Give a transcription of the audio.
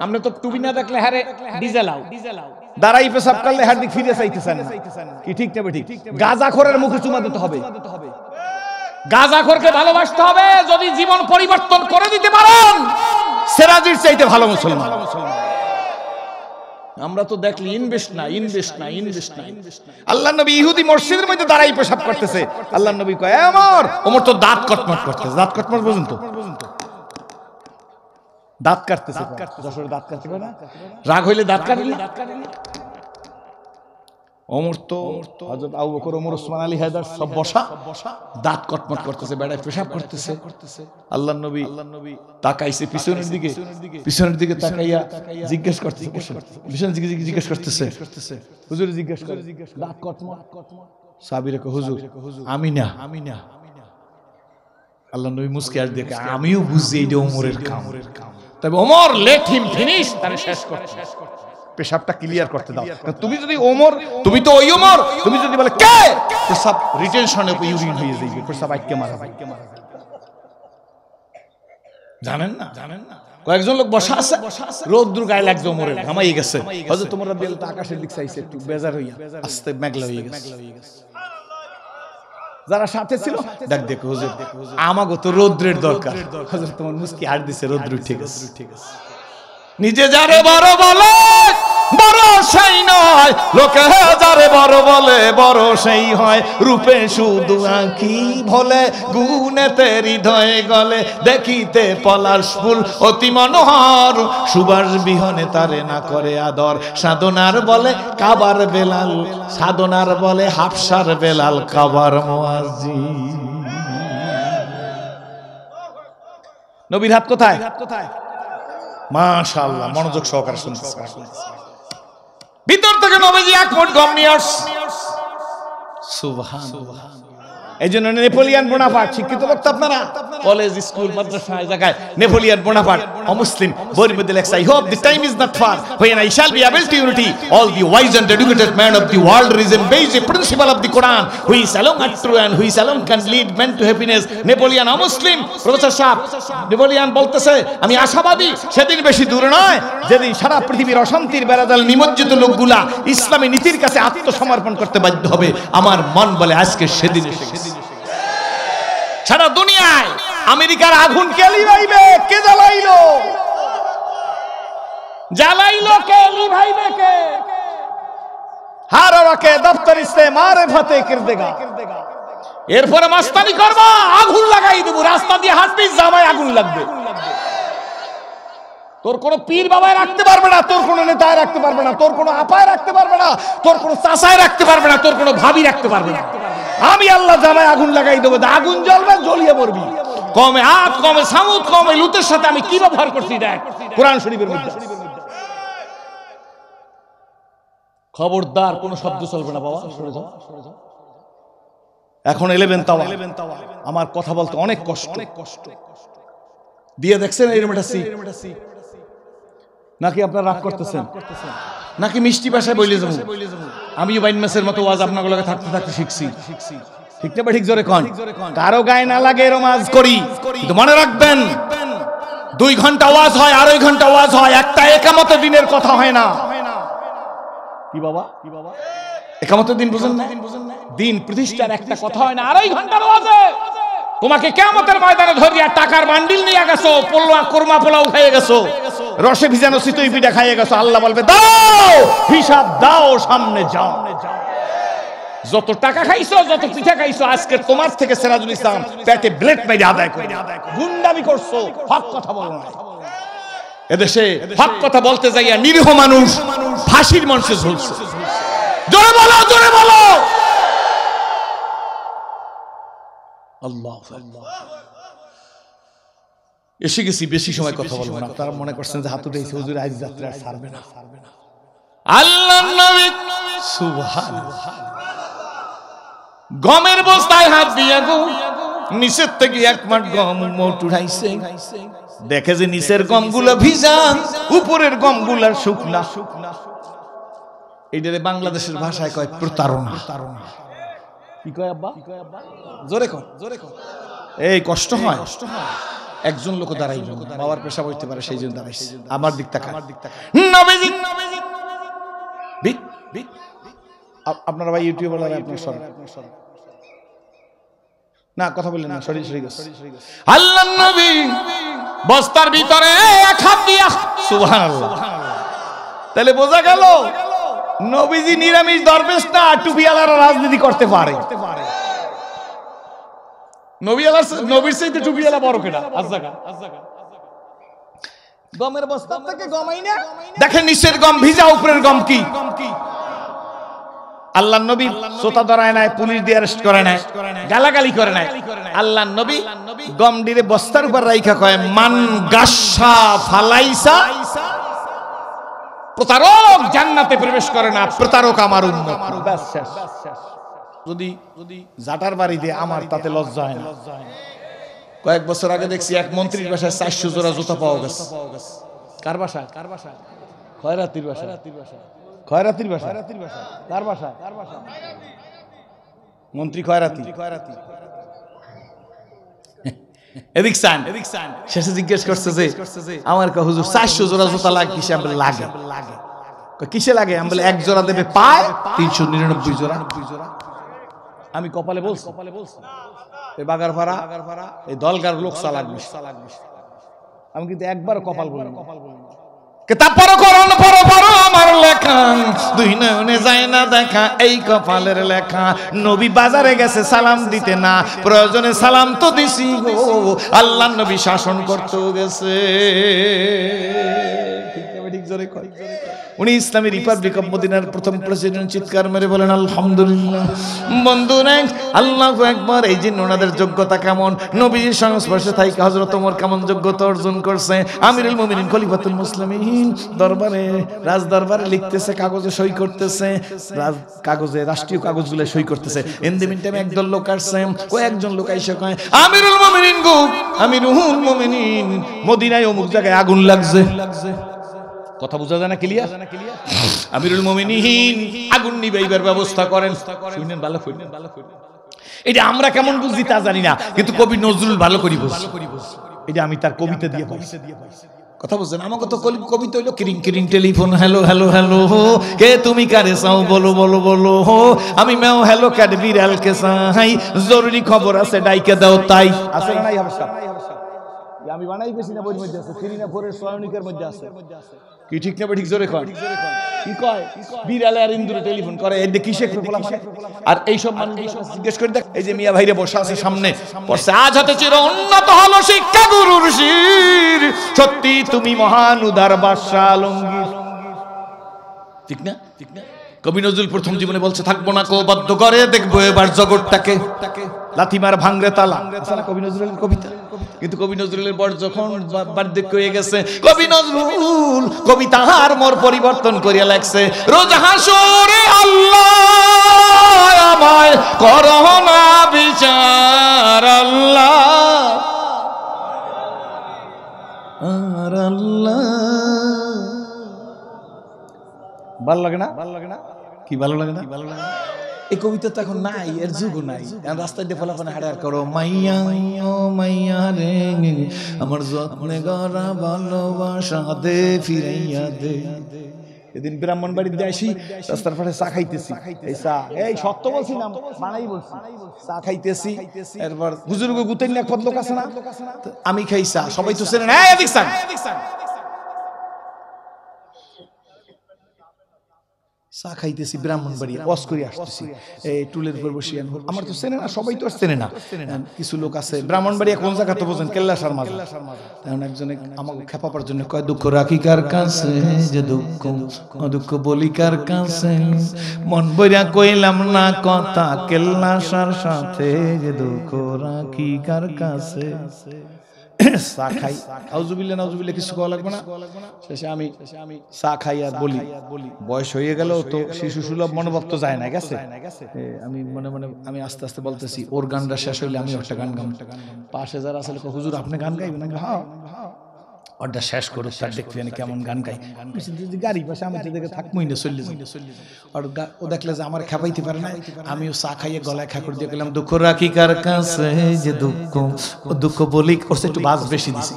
আপনি তো টুপি না দেখলে হারে ডিজেলাও দাঁড়াই পেশাব করলে হার দিক ফিরে চাইতেছেন না কি ঠিক না ঠিক গাঁজাখোরের মুখে চুমা দিতে হবে গাঁজাখোরকে ভালোবাসতে হবে যদি জীবন পরিবর্তন করে দিতে পারেন সেরাজির চাইতে ভালো মুসলমান আমরা তো দেখলি ইনভেস্ট না আল্লাহর নবী ইহুদি মসজিদের মধ্যে দাঁড়াই পেশাব করতেছে আল্লাহর নবী কয় ওমর তো দাঁত কটমট করতেছে দাঁত কটমট পর্যন্ত দাঁত কাটতেছে যশোরে দাঁত কাটতে পারে না রাগ হইলে দাঁত কাটলি ওমর তো হযরত আবু বকর ওমর ওসমান আলী হায়দার সব বসা দাঁত কটমট করতেছে বেড়ায় পেশাব করতেছে আল্লাহর নবী তাকাইছে পিছনের দিকে তাকাইয়া জিজ্ঞেস করতেছে জিজ্ঞেস করতেছে হুজুর জিজ্ঞেস করে দাঁত কটমট সাহাবীরা কয় হুজুর আমি না আল্লাহর নবী মুস্কি আর দেখে আমিও বুঝি এটা ওমরের কাম তবে ওমর লেট হিম ফিনিশ তারে শেষ কর পেশাবটা ক্লিয়ার করতে দাও তুমি যদি ওমর তুমি তো ওই ওমর তুমি যদি বলে কে পেশাব রিটেনশনে ইউরিন হয়ে যাবে পেশাব আটকে মারা জানেন না কয়েকজন লোক বসা আছে রোদ্র গায়ে লাগছে ওমরের ঘামাই গেছে হযরত তোমার রাদিয়াল্লাহু তাআলা আকাশের দিক চাইছে একটু বেজার হইয়া আস্তে মেঘলা হয়ে গেছে যারা সাথে ছিল ডাক দেখো হুজুর আমাগো তো রোদ্রের দরকার হযরত তোমার মুস্কি হার দিছে রোদ্র ঠিক আছে নিজে যারে বড় বলে বড় সেই নয় লোকে যারে বড় বলে বড় সেই হয় রূপে শুধু আঁখি ভোলে গুণেতে হৃদয়ে গলে দেখিতে পলাশ ফুল অতি মনোহর সুবাস বিহনে তারে না করে আদর সাধনার বলে কাবার বেলাল সাধনার বলে হাফসার বেলাল কাবার মুয়াজ্জিন নবীর হাত কোথায় মাশাআল্লাহ মনোযোগ সহকারে শুনতেছেন ভিতর থেকে নবীজি এক মুঠ গম নিয়ে আসছে সুবহানাল্লাহ এইজন্য নেপোলিয়ন বোনাপার্ট শিক্ষিত বক্তা আপনারা কলেজ স্কুল মাদ্রাসা জায়গায় নেপোলিয়ন বোনাপার্ট অমুসলিম বইয়ের মধ্যে লেখা I hope the time is not far when I shall be able to unity all the wise and educated men of the world reason based the principle of the Quran who is alone are true and who is alone can lead men to happiness Napoleon অমুসলিম professor সাহেব Napoleon বলতেছে আমি আশাবাদী সেদিন বেশি দূর নয় যেদিন সারা পৃথিবীর অশান্তির বেড়াজাল নিমজ্জিত লোকগুলা ইসলামী নীতির কাছে আত্মসমর্পণ করতে বাধ্য হবে আমার মন বলে আজকে সেদিন সারা দুনিয়ায় আমেরিকার আগুন কে লিভাইবে কে জ্বালাইলো কে লিভাইবে কে হারাকে দফতর ইসে মারিফাতে কিরদেগা এরপরে মাস্তানি করবা আগুন লাগাই দেব রাস্তা দিয়ে হাঁটবি জামায় আগুন লাগবে তোর কোনো পীর বাবায় রাখতে পারবে না তোর কোনো নেতায় রাখতে পারবে না তোর কোনো আপায় রাখতে পারবে না তোর কোনো চাচায় রাখতে পারবে না তোর কোনো ভাবি রাখতে পারবে না আমি আল্লাহ জামায় আগুন লাগাই দেবো আগুন জ্বলবে জ্বলিয়ে পড়বি কমে আদ কমে সামুদ কমে লুতের সাথে আমি কি ব্যবহার করছি দেখ কোরআন শরীফের মধ্যে খবরদার কোনো শব্দ চলবে না বাবা সরে যাও এখন 11 তাওয়া আমার কথা বলতে অনেক কষ্ট দিয়ে দেখছেন এরকম একটা সি নাকি আপনারা রাগ করতেছেন নাকি মিষ্টি ভাষায় বলে যাবো আমিও বাইন মাসের মতো ওয়াজ আপনাদের লগে থাকতে থাকতে শিখছি ঠিক না ঠিক জোরে কোন কারো গায়ে না লাগে রমাজ করি কিন্তু মনে রাখবেন 2 ঘন্টা ওয়াজ হয় 2.5 ঘন্টা ওয়াজ হয় একটা একামত দিনের কথা হয় না কি বাবা একামত দিন বুঝেন না দিন প্রতিষ্ঠার একটা কথা হয় না 2.5 ঘন্টার ওয়াজে তোমাকে কিয়ামতের ময়দানে ধরিয়া টাকার বান্ডিল নিয়ে গেছো পোলা কুরমা পোলাও খেয়ে গেছো রসে ভিজানো চিতই পিঠা খাইয়ে গেছো আল্লাহ বলবে দাও হিসাব দাও সামনে যাও যত টাকা খাইছো যত পিঠা খাইছো আজকে তোমার থেকে সিরাজুল ইসলাম পেটে ব্লেড মেরে আদায় করে গুন্ডামি করছো হক কথা বলো না এদেশে হক কথা বলতে যাইয়া নিরীহ মানুষ ফাঁসির মঞ্চে ঝুলছে জোরে বলো আল্লাহ এসে গেছি বেশি সময় কথা বলবো না আপনারা মনে করছেন যে হাত উঠেছে হুজুর আজ যাত্রা ছাড়বে না আল্লাহর নবী সুবহানাল্লাহ গমের বস্তায় হাত দিয়া গো নিচের থেকে এক মাঠ গম মোট উঠাইছে দেখে যে নিচের গমগুলো ভিজা উপরের গমগুলো শুকনা এইটারে বাংলাদেশের ভাষায় কয় প্রতারণা কি কয় আব্বা জোরে কর এই কষ্ট হয় একজন লোক দাঁড়াইল বাবার পেশাব হইতে পারে সেই জন্য দাঁড়াইছে আমার দিক তাকা নবীজি আপনারা ভাই ইউটিউবার আপনার সর না কথা বললেন না সরি সরি আল্লাহর নবী বস্তার ভিতরে এক হাত দিয়া সুবহানাল্লাহ তাহলে বোঝা গেল নবীজি নিরামিষ দরবেশ না টুপিওয়ালারা রাজনীতি করতে পারে নবীর চাইতে টুপিওয়ালা বড় কেডা আজ্জাকা গমের বস্তা থেকে গমাই না দেখেন নিচের গম ভিজা উপরের গম কি আল্লাহর নবী সোতা ধরায় নাই পুলিশ দিয়ে অ্যারেস্ট করে নাই গালাগালি করে নাই আল্লাহর নবী গম দিরে বস্তার উপর রাইখা কয় মান গাসা ফালাইসা প্রতারক জান্নাতে প্রবেশ করে না প্রতারক আমার উম্মত বাস শেষ যদি জাটার বাড়িতে আমার তাতে লজ্জা হয় না কয়েক বছর আগে দেখছি এক মন্ত্রীর বাসায় 400 জোড়া জুতা পাওয়া গেছে কার বাসা খয়রাতির বাসা কার বাসা মন্ত্রী খয়রাতি এদিক সান শেষে জিজ্ঞেস করছে যে আমার কা হুজুর 400 জোড়া জুতা লাগে কিসে আমরা লাগে কিসে লাগে আমি বলে এক জোড়া দেবে পায় 399 জোড়া আমি কপালে বলছি এই বাগারপাড়া এই দলগার লোক চালাক আমি কিন্তু একবার কপাল বলি তারপর করন পর আমার লেখা দুই নয়নে যায় না দেখা এই কপালের লেখা নবী বাজারে গেছে সালাম দিতে না প্রয়োজনে সালাম তো দিছি গো আল্লাহর নবী শাসন করতে গেছে ঠিক জোরে কয় উনি ইসলামী রিপাবলিক অফ মদিনার প্রথম প্রেসিডেন্ট চিৎকার মেরে বলেন আলহামদুলিল্লাহ বন্ধুরা আল্লাহু আকবার এই যে ওনাদের যোগ্যতা কেমন নবীর সংস্পর্শে থাইকা হযরত ওমর কেমন যোগ্যতা অর্জন করছে আমিরুল মুমিনিন খলিফাতুল মুসলিমিন দরবারে রাজ দরবারে লিখতেছে কাগজে সই করতেছে কাগজে রাষ্ট্রীয় কাগজগুলো সই করতেছে ইন দি মিন টাইম একদল লোক আসছে কয়েকজন লোক আইসা কয় আমিরুল মুমিনিন গো আমিরুল মুমিনিন মদিনায় অমুক জায়গায় আগুন লাগছে কথা বুঝা যায় না ক্লিয়ার আমিরুল মুমিনিন আগুন নিবাইবার ব্যবস্থা করেন শুনেন ভালো করে এটা আমরা কেমন বুঝি তা জানি না কিন্তু কবি নজরুল ভালো করি বুঝি এটা আমি তার কবিতা দিয়ে পাইছি কথা বুঝছেন আমাকে তো কবিতা হইলো কিরিং কিরিং টেলিফোন হ্যালো হ্যালো হ্যালো কে তুমি কারে চাও বলো বলো বলো আমি মেও হ্যালো ক্যাট বিড়াল কে চাই জরুরি খবর আছে ডাইকে দাও তাই আছে না নাই অবস্থা আমি বানাই বেশি না বইয়ের মধ্যে আছে কিরিনা ফোরের সয়নিকের মধ্যে আছে কি ঠিক না ঠিক জোরে কয় কি কয় বিড়ালে আর ইন্দুরে টেলিফোন করে এই দেখি কিসে আর এই সব মানুষ জিজ্ঞেস করে দেখ এই যে মিয়া ভাইরে বসে আছে সামনে পড়ছে আজ হতে চির উন্নত হলো শিক্ষা গুরুর শির সত্যি তুমি মহান উদার বাদশা আলমগীর ঠিক না কবি নজরুল প্রথম জীবনে বলছে থাকবো না কো বাধ্য করে দেখবো এবার জগৎটাকে লাথিমার ভাঙরে তালা আসলে কবি নজরুলের কবিতা কিন্তু কবি নজরুলের বড় যখন বার্ধক্য হয়ে গেছে কবি নজরুল কবিতার মোর পরিবর্তন করিয়া লাগছে রোজ হাসরে আল্লাহ আমায় করো না বিচার আল্লাহ আর আল্লাহ ভালো লাগে না কি ভালো লাগে না এই কবিতা তো এখন নাই এর যুগও নাই রাস্তায় দিয়ে ফলাফলে হাড়ার করো মাইয়া ও মাইয়া রে আমার যত্নে গড়া ভালোবাসা দে ফিরাইয়া দে এদিন ব্রাহ্মণবাড়ির দিয়ে আসি রাস্তার পাশে চা খাইতেছি এই চা এই সত্য বলছি না বানাই বলছি চা খাইতেছি এরপর হুজুর গো গুতেন এক পদ লোক আছে না আমি খাই চা সবাই তো চেনে না এদিক চা চা খাইতেছি ব্রাহ্মণবাড়ি ওয়াজ করে আসতেছি এই টুলের উপর বসে আমার তো চেনে না সবাই তো চেনে না কিছু লোক আছে ব্রাহ্মণবাড়ি কোন জায়গা তো বোঝেন কেল্লাসার মাঝে তখন একজনে আমাকে খেপাবার জন্য কয় দুঃখ রাখি কার কাছে যে দুঃখ বলি কার কাছে মন বইরা কইলাম না কথা কেল্লাসার সাথে যে দুঃখ রাখি কার কাছে চা খাই আউযুবিল্লাহ নাউযুবিল্লাহ কিছু কওয়া লাগবে না শেষে আমি চা খাই আর বলি বয়স হয়ে গেল তো শিশু সুলভ মনোভাব তো যায় না গেছে আমি মনে মনে আমি আস্তে আস্তে বলতেছি ওর গানটা শেষ হইলে আমি একটা গান গাম পাশে যারা আসলে হুজুর আপনি গান গাইবেন হ্যাঁ ওটা শেষ করুক, তার দেখতে জানি কেমন গান গাই। গাড়ি পাশে আমি তো দেখে থাকবোই না, চললে আর ও দেখলে যে আমার খাপাইতে পারে না, আমিও চা খাইয়ে গলায় খাকুর দিয়ে গেলাম, দুঃখ রাখি কার কাছে যে দুঃখ, ও দুঃখ বলি, ওর একটু বাস বেশি দিছি।